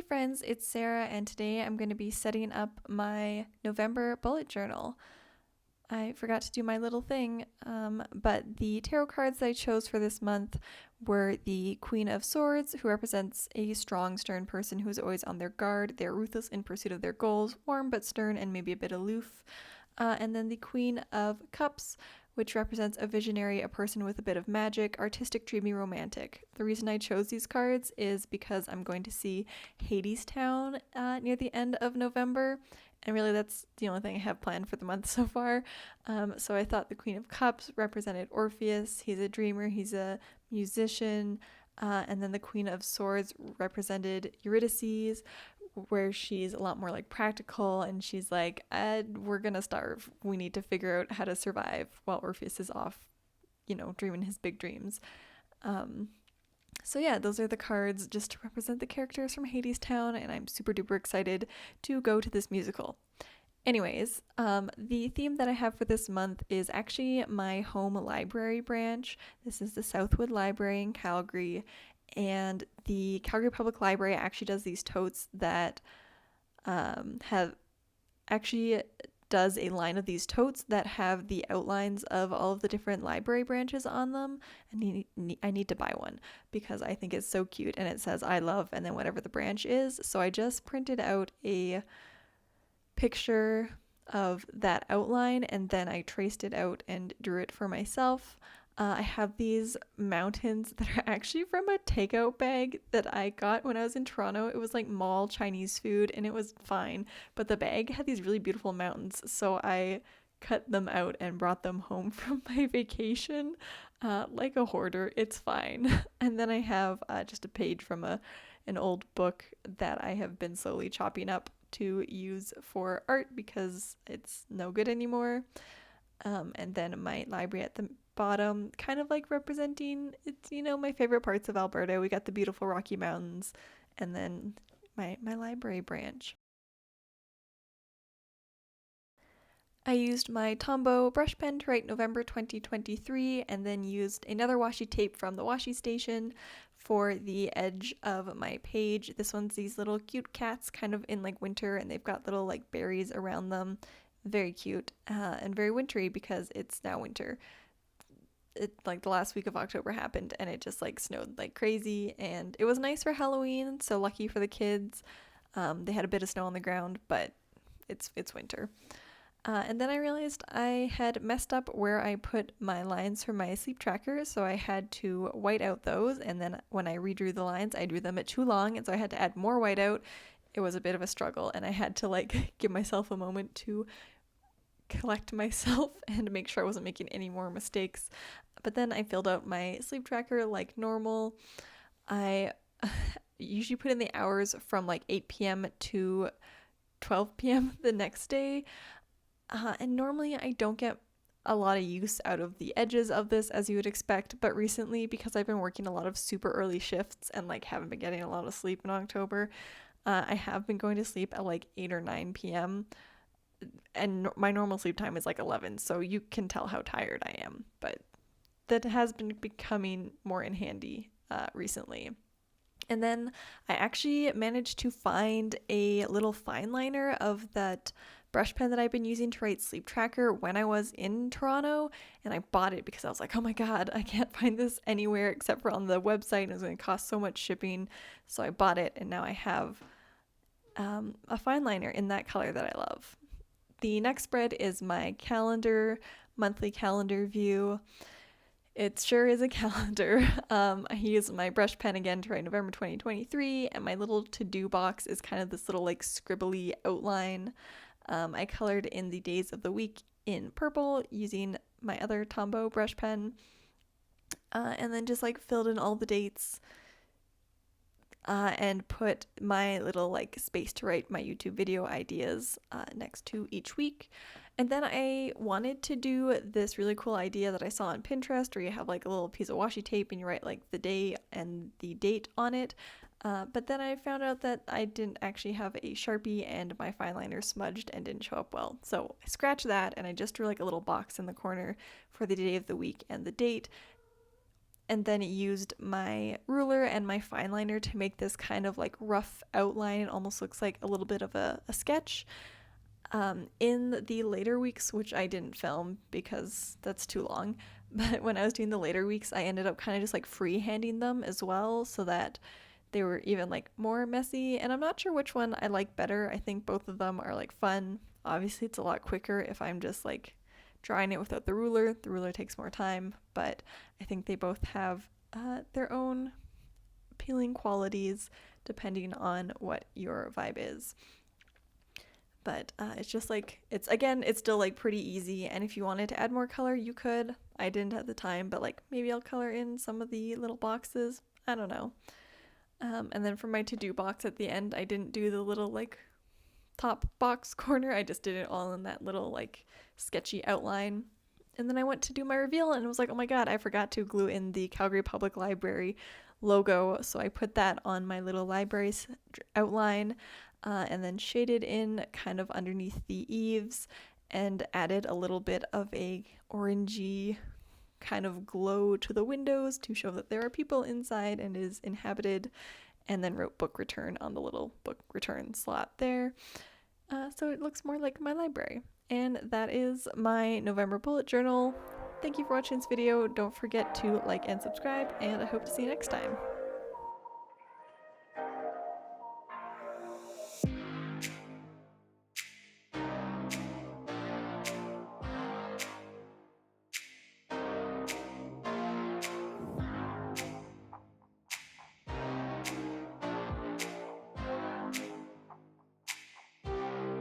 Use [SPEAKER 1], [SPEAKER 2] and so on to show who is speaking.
[SPEAKER 1] Hey friends, it's Sarah, and today I'm going to be setting up my November bullet journal. I forgot to do my little thing, but the tarot cards that I chose for this month were the Queen of Swords, who represents a strong, stern person who's always on their guard. They're ruthless in pursuit of their goals, warm but stern and maybe a bit aloof. And then the Queen of Cups, which represents a visionary, a person with a bit of magic, artistic, dreamy, romantic. The reason I chose these cards is because I'm going to see Hadestown near the end of November, and really that's the only thing I have planned for the month so far. So I thought the Queen of Cups represented Orpheus. He's a dreamer, he's a musician. And then the Queen of Swords represented Eurydice, where she's a lot more like practical, and she's like, we're gonna starve. We need to figure out how to survive while Orpheus is off, dreaming his big dreams. So yeah, those are the cards just to represent the characters from Hadestown, and I'm super duper excited to go to this musical. Anyways, the theme that I have for this month is actually my home library branch. This is the Southwood Library in Calgary, and the Calgary Public Library actually does these totes that have actually does a line of these totes that have the outlines of all of the different library branches on them. And I need to buy one because I think it's so cute, and it says I love and then whatever the branch is. So I just printed out a picture of that outline, and then I traced it out and drew it for myself. I have these mountains that are actually from a takeout bag that I got when I was in Toronto. It was like mall Chinese food, and it was fine, but the bag had these really beautiful mountains, so I cut them out and brought them home from my vacation. Like a hoarder, it's fine. And then I have just a page from an old book that I have been slowly chopping up to use for art because it's no good anymore. And then my library at the bottom, kind of like representing it's my favorite parts of Alberta. We got the beautiful Rocky Mountains, and then my library branch. I used my Tombow brush pen to write November 2023, and then used another washi tape from the washi station for the edge of my page. This one's these little cute cats kind of in like winter, and they've got little like berries around them. Very cute and very wintry because it's now winter. It like the last week of October happened, and it just like snowed like crazy, and it was nice for Halloween, so lucky for the kids. They had a bit of snow on the ground, but it's winter. And then I realized I had messed up where I put my lines for my sleep tracker, so I had to white out those, and then when I redrew the lines, I drew them at too long, and so I had to add more whiteout. It was a bit of a struggle, and I had to like give myself a moment to collect myself and make sure I wasn't making any more mistakes. But then I filled out my sleep tracker like normal. I usually put in the hours from like 8 p.m. to 12 p.m. the next day. And normally I don't get a lot of use out of the edges of this, as you would expect, but recently, because I've been working a lot of super early shifts and like haven't been getting a lot of sleep in October, I have been going to sleep at like 8 or 9 p.m. and my normal sleep time is like 11, so you can tell how tired I am, but that has been becoming more in handy recently. And then I actually managed to find a little fine liner of that brush pen that I've been using to write sleep tracker when I was in Toronto, and I bought it because I was like, oh my god, I can't find this anywhere except for on the website, and it was going to cost so much shipping. So I bought it, and now I have a fine liner in that color that I love. The next spread is my monthly calendar view. It sure is a calendar. I use my brush pen again to write November 2023, and my little to-do box is kind of this little like scribbly outline. I colored in the days of the week in purple using my other Tombow brush pen, and then just like filled in all the dates, and put my little like space to write my YouTube video ideas next to each week. And then I wanted to do this really cool idea that I saw on Pinterest, where you have like a little piece of washi tape and you write like the day and the date on it. But then I found out that I didn't actually have a Sharpie, and my fine liner smudged and didn't show up well. So I scratched that, and I just drew like a little box in the corner for the day of the week and the date. and then used my ruler and my fine liner to make this kind of like rough outline. It almost looks like a little bit of a sketch. In the later weeks, which I didn't film because that's too long, but when I was doing the later weeks, I ended up kind of just like freehanding them as well, so that they were even like more messy. And I'm not sure which one I like better. I think both of them are like fun. Obviously, it's a lot quicker if I'm just like drawing it without the ruler. The ruler takes more time, but I think they both have their own appealing qualities depending on what your vibe is. But it's just like, it's still like pretty easy, and if you wanted to add more color, you could. I didn't at the time, but like maybe I'll color in some of the little boxes. I don't know. And then for my to-do box at the end, I didn't do the little like top box corner. I just did it all in that little like sketchy outline. And then I went to do my reveal and it was like, oh my god, I forgot to glue in the Calgary Public Library logo. So I put that on my little library outline, and then shaded in kind of underneath the eaves and added a little bit of a orangey kind of glow to the windows to show that there are people inside and is inhabited, and then wrote book return on the little book return slot there. So it looks more like my library. And that is my November bullet journal. Thank you for watching this video. Don't forget to like and subscribe, and I hope to see you next time.